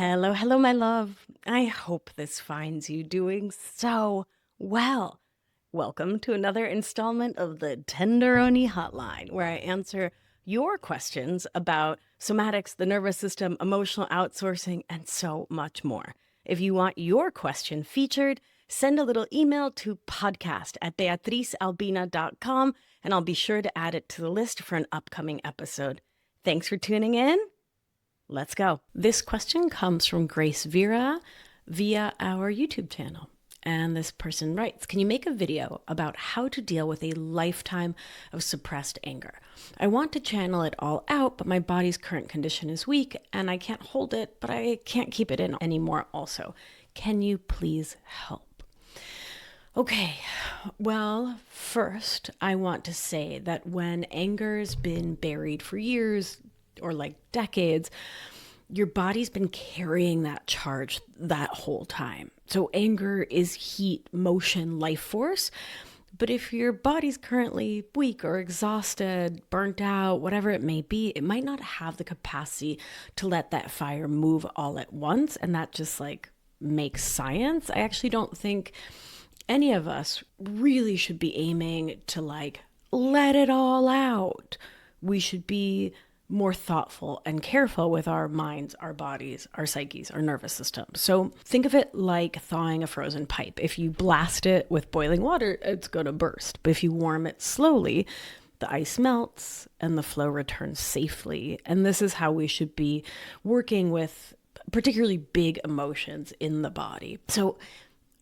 Hello, hello, my love. I hope this finds you doing so well. Welcome to another installment of the Tenderoni Hotline, where I answer your questions about somatics, the nervous system, emotional outsourcing, and so much more. If you want your question featured, send a little email to podcast@beatricealbina.com, and I'll be sure to add it to the list for an upcoming episode. Thanks for tuning in. Let's go. This question comes from Grace Vera via our YouTube channel. And this person writes, can you make a video about how to deal with a lifetime of suppressed anger? I want to channel it all out, but my body's current condition is weak and I can't hold it, but I can't keep it in anymore also. Can you please help? Okay, well, first, I want to say that when anger's been buried for years, or like decades, your body's been carrying that charge that whole time. So anger is heat, motion, life force. But if your body's currently weak or exhausted, burnt out, whatever it may be, it might not have the capacity to let that fire move all at once. And that just makes science. I actually don't think any of us really should be aiming to let it all out. We should be more thoughtful and careful with our minds, our bodies, our psyches, our nervous system. So think of it like thawing a frozen pipe. If you blast it with boiling water, it's going to burst. But if you warm it slowly, the ice melts and the flow returns safely. And this is how we should be working with particularly big emotions in the body. So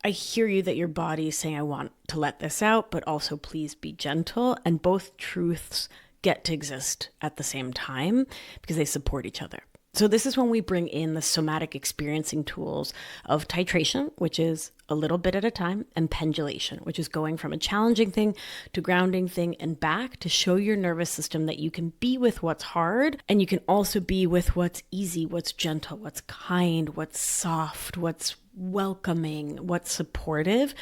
I hear you that your body is saying, I want to let this out, but also please be gentle. And both truths get to exist at the same time because they support each other. So this is when we bring in the somatic experiencing tools of titration, which is a little bit at a time, and pendulation, which is going from a challenging thing to grounding thing and back to show your nervous system that you can be with what's hard and you can also be with what's easy, what's gentle, what's kind, what's soft, what's welcoming, what's supportive,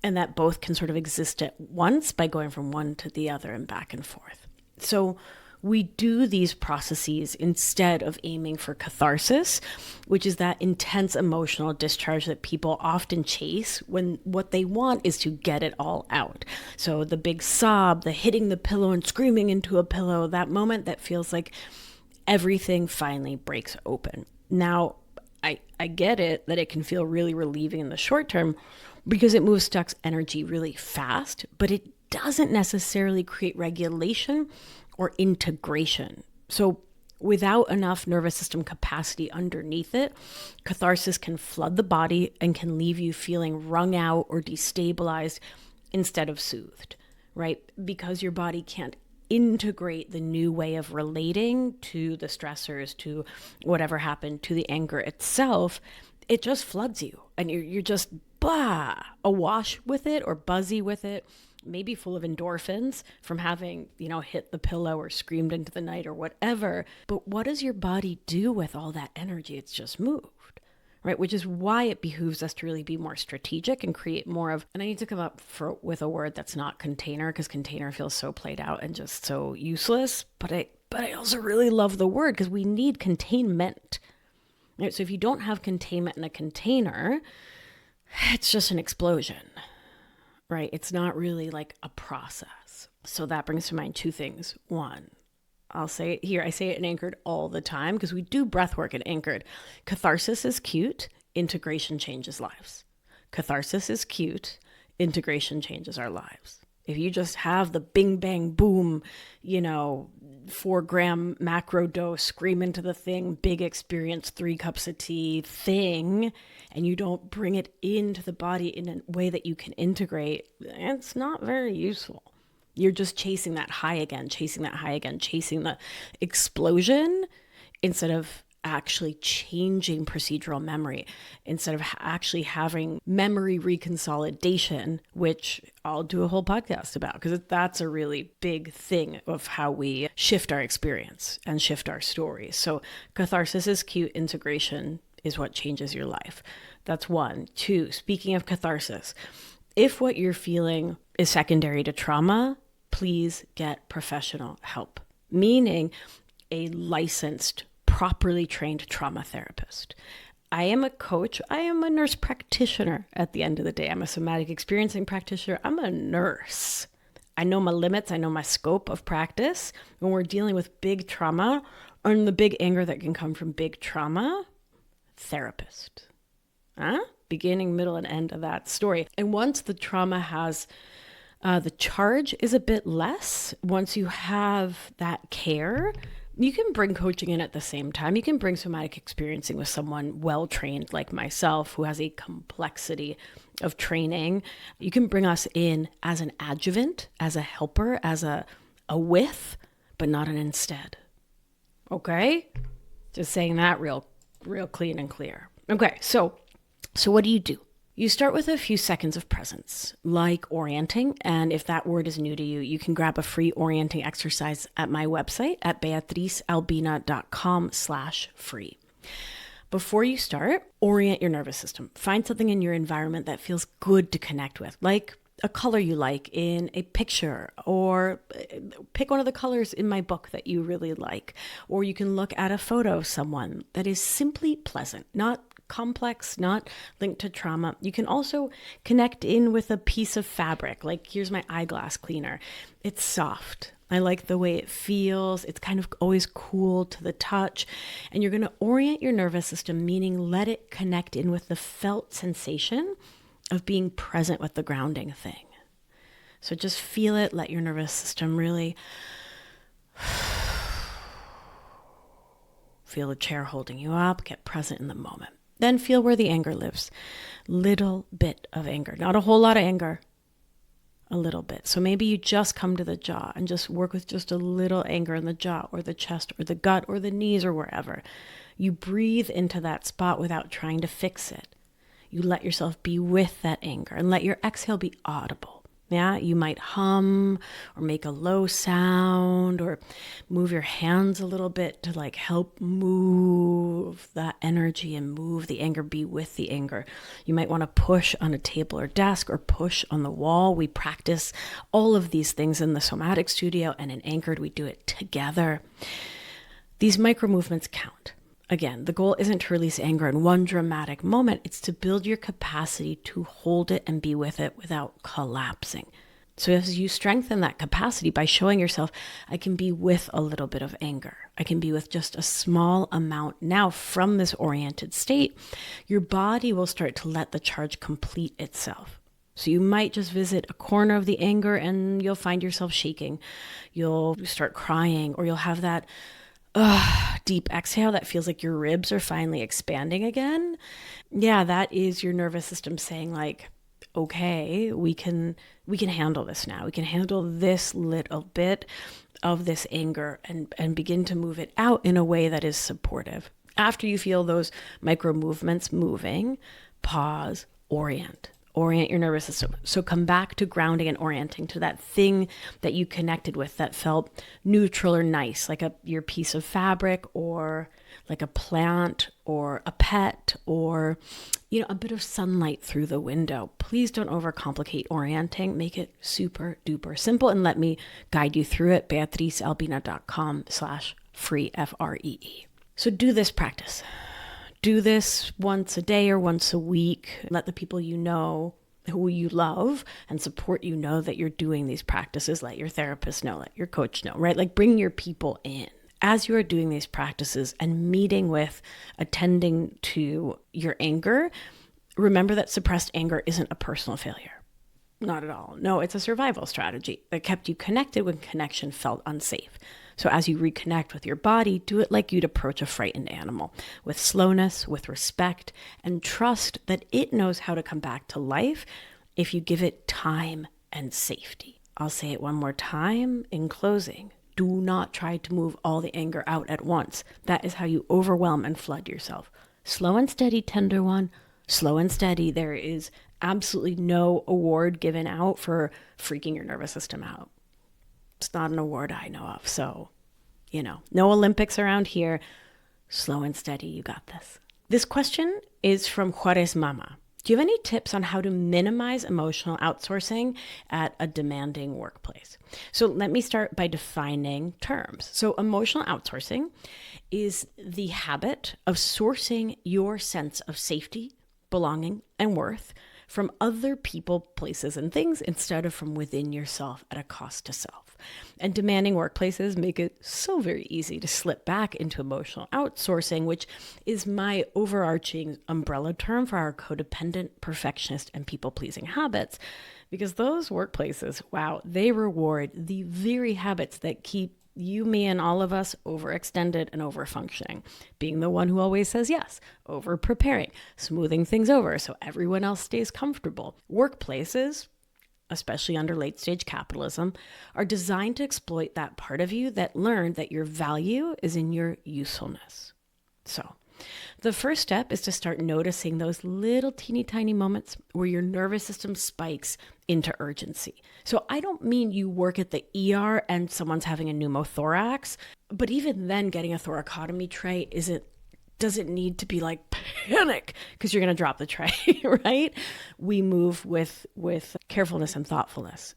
and that both can sort of exist at once by going from one to the other and back and forth. So we do these processes instead of aiming for catharsis, which is that intense emotional discharge that people often chase when what they want is to get it all out. So the big sob, the hitting the pillow and screaming into a pillow, that moment that feels like everything finally breaks open. Now, I get it that it can feel really relieving in the short term because it moves stuck energy really fast, but it doesn't necessarily create regulation or integration. So without enough nervous system capacity underneath it, catharsis can flood the body and can leave you feeling wrung out or destabilized instead of soothed, right? Because your body can't integrate the new way of relating to the stressors, to whatever happened, to the anger itself, it just floods you and you're just awash with it or buzzy with it, maybe full of endorphins from having, hit the pillow or screamed into the night or whatever. But what does your body do with all that energy? It's just moved, right? Which is why it behooves us to really be more strategic and create more of, and I need to come up with a word that's not container because container feels so played out and just so useless. But I also really love the word because we need containment, right? So if you don't have containment in a container, it's just an explosion. Right? It's not really like a process. So that brings to mind two things. One, I'll say it here. I say it in Anchored all the time because we do breath work in Anchored. Catharsis is cute. Integration changes lives. Catharsis is cute. Integration changes our lives. If you just have the bing, bang, boom, 4-gram macro dose, scream into the thing, big experience, 3 cups of tea thing, and you don't bring it into the body in a way that you can integrate, it's not very useful. You're just chasing that high again, chasing the explosion instead of actually changing procedural memory, instead of actually having memory reconsolidation, which I'll do a whole podcast about because that's a really big thing of how we shift our experience and shift our stories. So catharsis is cute, integration is what changes your life. That's one. Two, speaking of catharsis, if what you're feeling is secondary to trauma, please get professional help, meaning a licensed, properly trained trauma therapist. I am a coach. I am a nurse practitioner at the end of the day. I'm a somatic experiencing practitioner. I'm a nurse. I know my limits. I know my scope of practice. When we're dealing with big trauma and the big anger that can come from big trauma, therapist. Beginning, middle, and end of that story. And once the trauma has, the charge is a bit less, once you have that care, you can bring coaching in at the same time. You can bring somatic experiencing with someone well-trained like myself who has a complexity of training. You can bring us in as an adjuvant, as a helper, as a with, but not an instead. Okay? Just saying that real clean and clear. Okay, so what do? You start with a few seconds of presence, like orienting. And if that word is new to you, you can grab a free orienting exercise at my website at beatricealbina.com/free. Before you start, orient your nervous system. Find something in your environment that feels good to connect with, like a color you like in a picture, or pick one of the colors in my book that you really like. Or you can look at a photo of someone that is simply pleasant, not complex, not linked to trauma. You can also connect in with a piece of fabric. Like, here's my eyeglass cleaner. It's soft. I like the way it feels. It's kind of always cool to the touch. And you're going to orient your nervous system, meaning let it connect in with the felt sensation of being present with the grounding thing. So just feel it. Let your nervous system really feel the chair holding you up. Get present in the moment. Then feel where the anger lives. Little bit of anger. Not a whole lot of anger. A little bit. So maybe you just come to the jaw and just work with just a little anger in the jaw or the chest or the gut or the knees or wherever. You breathe into that spot without trying to fix it. You let yourself be with that anger and let your exhale be audible. Yeah, you might hum or make a low sound or move your hands a little bit to like help move that energy and move the anger, be with the anger. You might want to push on a table or desk or push on the wall. We practice all of these things in the somatic studio, and in Anchored, we do it together. These micro movements count. Again, the goal isn't to release anger in one dramatic moment. It's to build your capacity to hold it and be with it without collapsing. So as you strengthen that capacity by showing yourself, I can be with a little bit of anger. I can be with just a small amount now from this oriented state. Your body will start to let the charge complete itself. So you might just visit a corner of the anger and you'll find yourself shaking. You'll start crying, or you'll have that deep exhale that feels like your ribs are finally expanding again. Yeah, that is your nervous system saying like, okay, we can handle this now. We can handle this little bit of this anger and begin to move it out in a way that is supportive. After you feel those micro movements moving, pause, orient your nervous system. So come back to grounding and orienting to that thing that you connected with that felt neutral or nice, like your piece of fabric, or like a plant or a pet, or a bit of sunlight through the window. Please don't overcomplicate orienting. Make it super duper simple and let me guide you through it. beatricealbina.com/free, FREE. So do this practice. Do this once a day or once a week. Let the people you know, who you love and support you, know that you're doing these practices. Let your therapist know, let your coach know, right? Like, bring your people in. As you are doing these practices and meeting with, attending to your anger, remember that suppressed anger isn't a personal failure. Not at all. No, it's a survival strategy that kept you connected when connection felt unsafe. So as you reconnect with your body, do it like you'd approach a frightened animal, with slowness, with respect, and trust that it knows how to come back to life if you give it time and safety. I'll say it one more time in closing. Do not try to move all the anger out at once. That is how you overwhelm and flood yourself. Slow and steady, tender one. Slow and steady. There is absolutely no award given out for freaking your nervous system out. It's not an award I know of. So, no Olympics around here. Slow and steady, you got this. This question is from Juarez Mama. Do you have any tips on how to minimize emotional outsourcing at a demanding workplace? So let me start by defining terms. So emotional outsourcing is the habit of sourcing your sense of safety, belonging, and worth from other people, places, and things instead of from within yourself at a cost to self. And demanding workplaces make it so very easy to slip back into emotional outsourcing, which is my overarching umbrella term for our codependent, perfectionist, and people-pleasing habits. Because those workplaces, wow, they reward the very habits that keep you, me, and all of us overextended and overfunctioning. Being the one who always says yes, over preparing, smoothing things over so everyone else stays comfortable. Workplaces, especially under late stage capitalism, are designed to exploit that part of you that learned that your value is in your usefulness. So the first step is to start noticing those little teeny tiny moments where your nervous system spikes into urgency. So I don't mean you work at the ER and someone's having a pneumothorax, but even then getting a thoracotomy tray doesn't need to be like panic because you're going to drop the tray, right? We move with carefulness and thoughtfulness,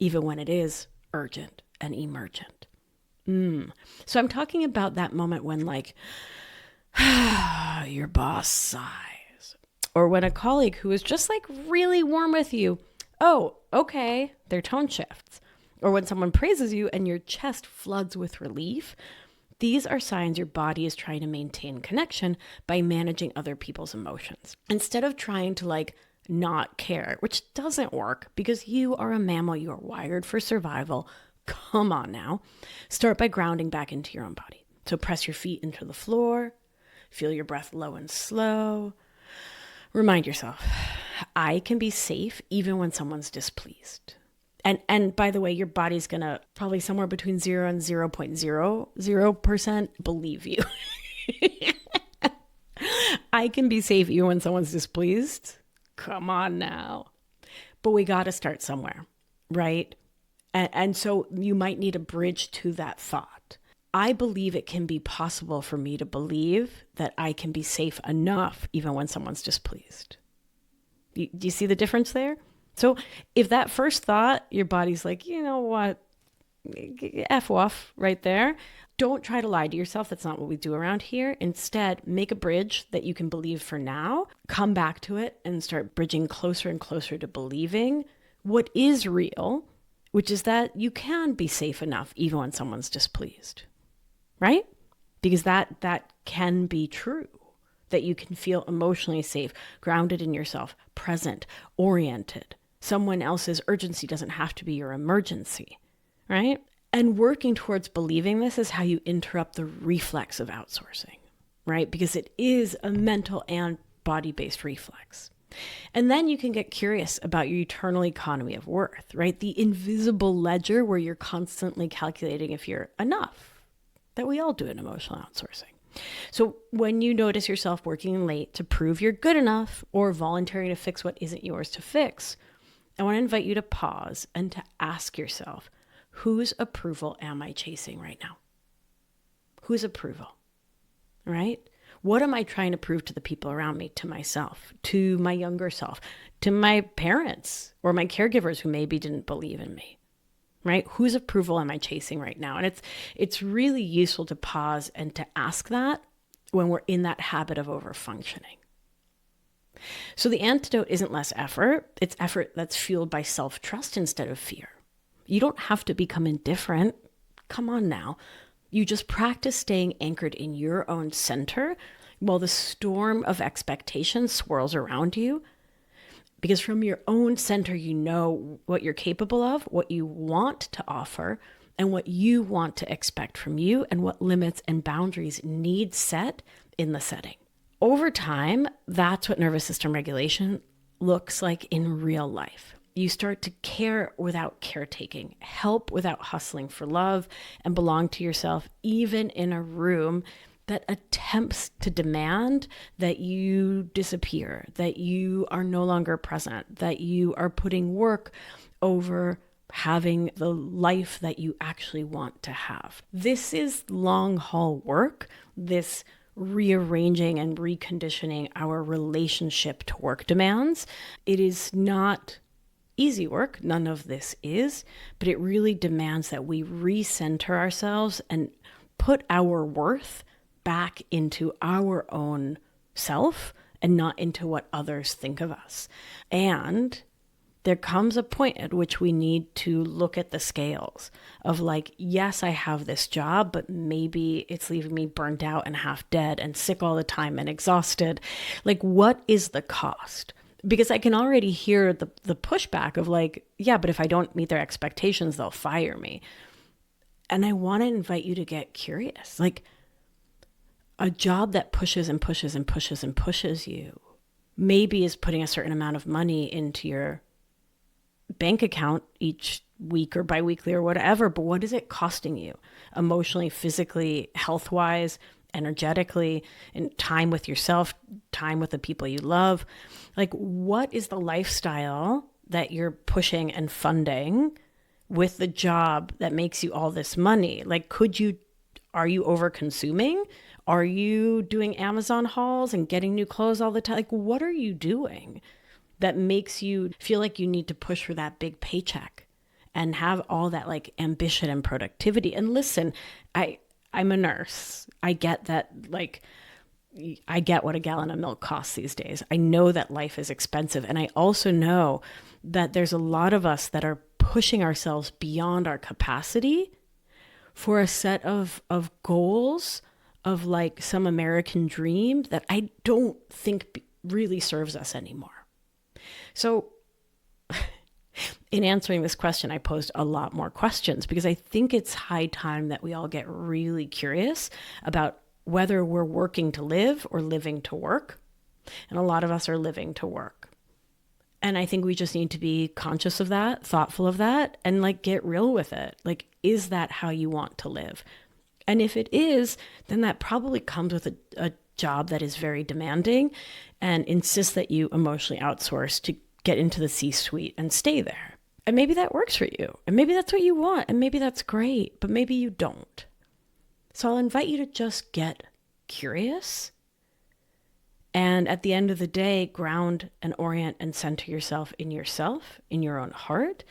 even when it is urgent and emergent. So I'm talking about that moment when like, your boss sighs, or when a colleague who is just like really warm with you, oh, okay, their tone shifts, or when someone praises you and your chest floods with relief. These are signs your body is trying to maintain connection by managing other people's emotions instead of trying to like not care, which doesn't work because you are a mammal. You are wired for survival. Come on now. Start by grounding back into your own body. So press your feet into the floor. Feel your breath low and slow. Remind yourself, I can be safe even when someone's displeased. And by the way, your body's going to probably somewhere between 0 and 0.00% believe you. I can be safe even when someone's displeased. Come on now. But we got to start somewhere, right? And so you might need a bridge to that thought. I believe it can be possible for me to believe that I can be safe enough even when someone's displeased. Do you see the difference there? So if that first thought, your body's like, you know what, F off right there. Don't try to lie to yourself. That's not what we do around here. Instead, make a bridge that you can believe for now, come back to it and start bridging closer and closer to believing what is real, which is that you can be safe enough even when someone's displeased. Right? Because that can be true, that you can feel emotionally safe, grounded in yourself, present, oriented. Someone else's urgency doesn't have to be your emergency, right? And working towards believing this is how you interrupt the reflex of outsourcing, right? Because it is a mental and body-based reflex. And then you can get curious about your eternal economy of worth, right? The invisible ledger where you're constantly calculating if you're enough. That we all do in emotional outsourcing. So when you notice yourself working late to prove you're good enough or volunteering to fix what isn't yours to fix, I want to invite you to pause and to ask yourself, whose approval am I chasing right now? Whose approval, right? What am I trying to prove to the people around me, to myself, to my younger self, to my parents or my caregivers who maybe didn't believe in me? Right? Whose approval am I chasing right now? And it's really useful to pause and to ask that when we're in that habit of overfunctioning. So the antidote isn't less effort. It's effort that's fueled by self-trust instead of fear. You don't have to become indifferent. Come on now. You just practice staying anchored in your own center while the storm of expectation swirls around you. Because from your own center, you know what you're capable of, what you want to offer, and what you want to expect from you, and what limits and boundaries need set in the setting. Over time, that's what nervous system regulation looks like in real life. You start to care without caretaking, help without hustling for love, and belong to yourself, even in a room that attempts to demand that you disappear, that you are no longer present, that you are putting work over having the life that you actually want to have. This is long haul work. This rearranging and reconditioning our relationship to work demands. It is not easy work. None of this is, but it really demands that we recenter ourselves and put our worth back into our own self and not into what others think of us. And there comes a point at which we need to look at the scales of like, yes, I have this job, but maybe it's leaving me burnt out and half dead and sick all the time and exhausted. Like, what is the cost? Because I can already hear the pushback of like, yeah, but if I don't meet their expectations, they'll fire me. And I want to invite you to get curious. Like, a job that pushes and pushes and pushes and pushes you maybe is putting a certain amount of money into your bank account each week or biweekly or whatever, but what is it costing you emotionally, physically, health-wise, energetically, in time with yourself, time with the people you love? Like, what is the lifestyle that you're pushing and funding with the job that makes you all this money? Like, are you over consuming? Are you doing Amazon hauls and getting new clothes all the time? Like, what are you doing that makes you feel like you need to push for that big paycheck and have all that like ambition and productivity? And listen, I'm a nurse. I get that, like, I get what a gallon of milk costs these days. I know that life is expensive. And I also know that there's a lot of us that are pushing ourselves beyond our capacity for a set of goals of like some American dream that I don't think really serves us anymore. So in answering this question, I posed a lot more questions because I think it's high time that we all get really curious about whether we're working to live or living to work. And a lot of us are living to work. And I think we just need to be conscious of that, thoughtful of that, and like get real with it. Like, is that how you want to live? And if it is, then that probably comes with a job that is very demanding and insists that you emotionally outsource to get into the C-suite and stay there. And maybe that works for you. And maybe that's what you want. And maybe that's great, but maybe you don't. So I'll invite you to just get curious. And at the end of the day, ground and orient and center yourself, in your own heart,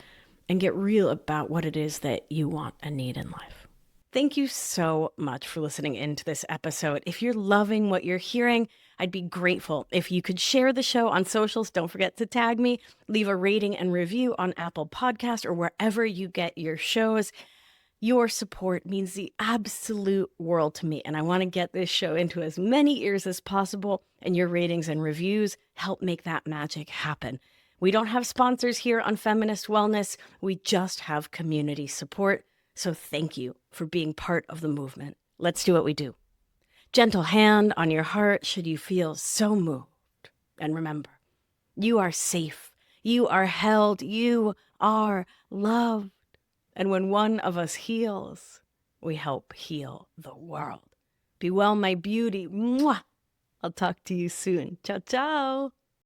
and get real about what it is that you want and need in life. Thank you so much for listening into this episode. If you're loving what you're hearing, I'd be grateful if you could share the show on socials. Don't forget to tag me, leave a rating and review on Apple Podcasts or wherever you get your shows. Your support means the absolute world to me, and I want to get this show into as many ears as possible, and your ratings and reviews help make that magic happen. We don't have sponsors here on Feminist Wellness. We just have community support. So thank you for being part of the movement. Let's do what we do. Gentle hand on your heart should you feel so moved. And remember, you are safe. You are held. You are loved. And when one of us heals, we help heal the world. Be well, my beauty. Mwah! I'll talk to you soon. Ciao, ciao.